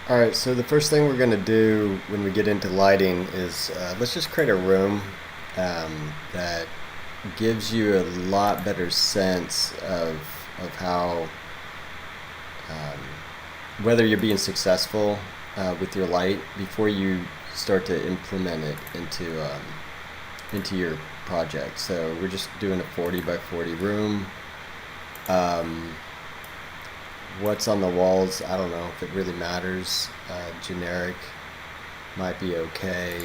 Alright, so the first thing we're going to do when we get into lighting is let's just create a room that gives you a lot better sense of how, whether you're being successful with your light before you start to implement it into your project. So we're just doing a 40 by 40 room. What's on the walls, I don't know if it really matters. Generic might be okay.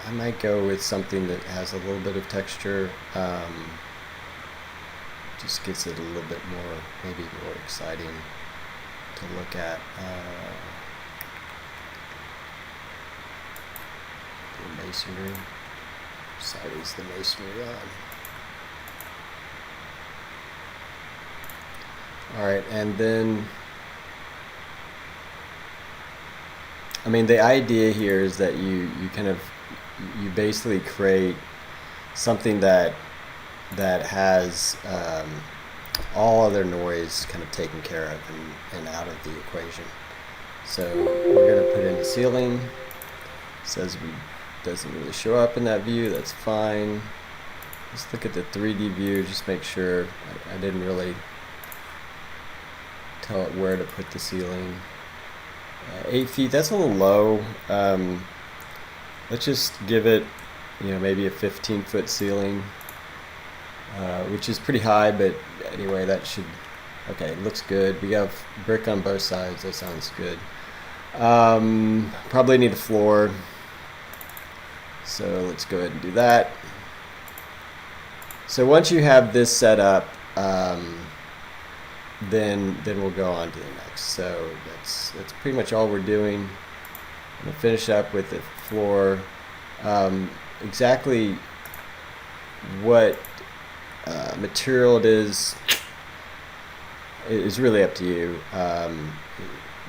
I might go with something that has a little bit of texture. Just gets it a little bit more, maybe more exciting to look at. The masonry. Which side is the masonry on? Alright, and then, I mean, the idea here is that you basically create something that has all other noise kind of taken care of and out of the equation. So we're going to put in the ceiling. It says it doesn't really show up in that view. That's fine. Let's look at the 3D view. Just make sure I didn't really tell it where to put the ceiling. 8 feet, that's a little low. Let's just give it, maybe a 15-foot ceiling, which is pretty high, but anyway, that should, okay, it looks good. We have brick on both sides, that sounds good. Probably need a floor, so let's go ahead and do that. So once you have this set up, then we'll go on to the next. So that's pretty much all we're doing. I'm gonna finish up with the floor. Exactly what material it is really up to you.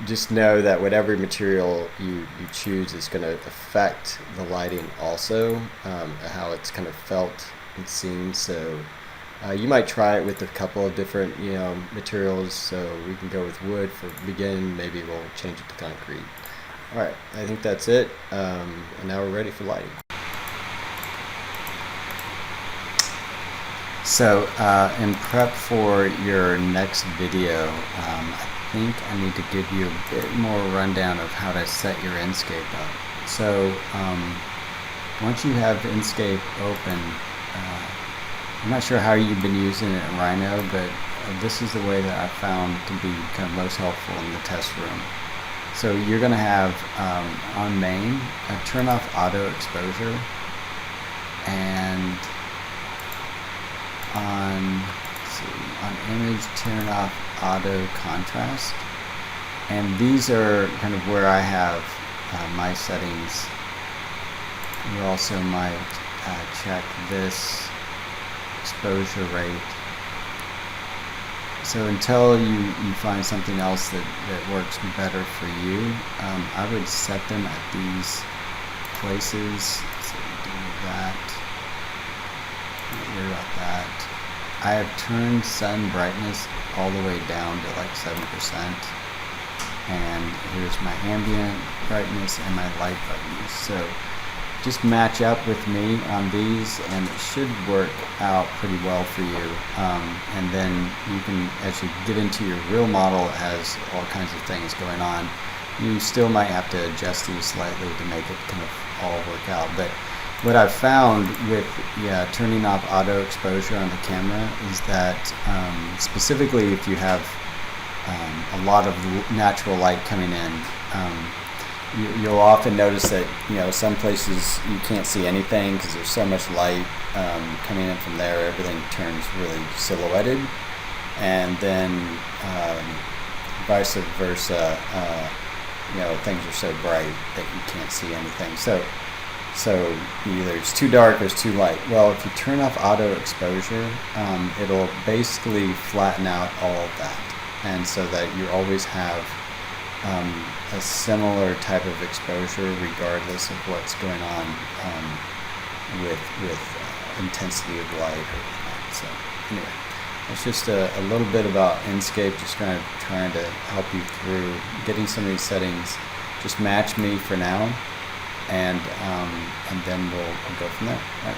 Just know that whatever material you choose is going to affect the lighting also, how it's kind of felt and seen. So you might try it with a couple of different materials. So we can go with wood for begin. Maybe we'll change it to concrete. Alright, I think that's it. And now we're ready for lighting. So in prep for your next video, I think I need to give you a bit more rundown of how to set your Enscape up. So once you have Enscape open, I'm not sure how you've been using it in Rhino, but this is the way that I found to be kind of most helpful in the test room. So you're going to have on main, turn off auto exposure, and on image, turn off auto contrast. And these are kind of where I have my settings. You also might check this exposure rate. So until you find something else that works better for you, I would set them at these places. So do that. Not worry about that. I have turned sun brightness all the way down to like 7%. And here's my ambient brightness and my light brightness. So just match up with me on these and it should work out pretty well for you. And then you can, as you get into your real model, it has all kinds of things going on. You still might have to adjust these slightly to make it kind of all work out. But what I've found with turning off auto exposure on the camera is that specifically if you have a lot of natural light coming in, you'll often notice that some places you can't see anything because there's so much light coming in from there. Everything turns really silhouetted, and then vice versa. Things are so bright that you can't see anything. So either it's too dark or it's too light. Well, if you turn off auto exposure, it'll basically flatten out all of that, and so that you always have a similar type of exposure regardless of what's going on with intensity of light or whatnot. So anyway, that's just a little bit about Enscape, just kind of trying to help you through getting some of these settings just match me for now, and then we'll go from there. All right.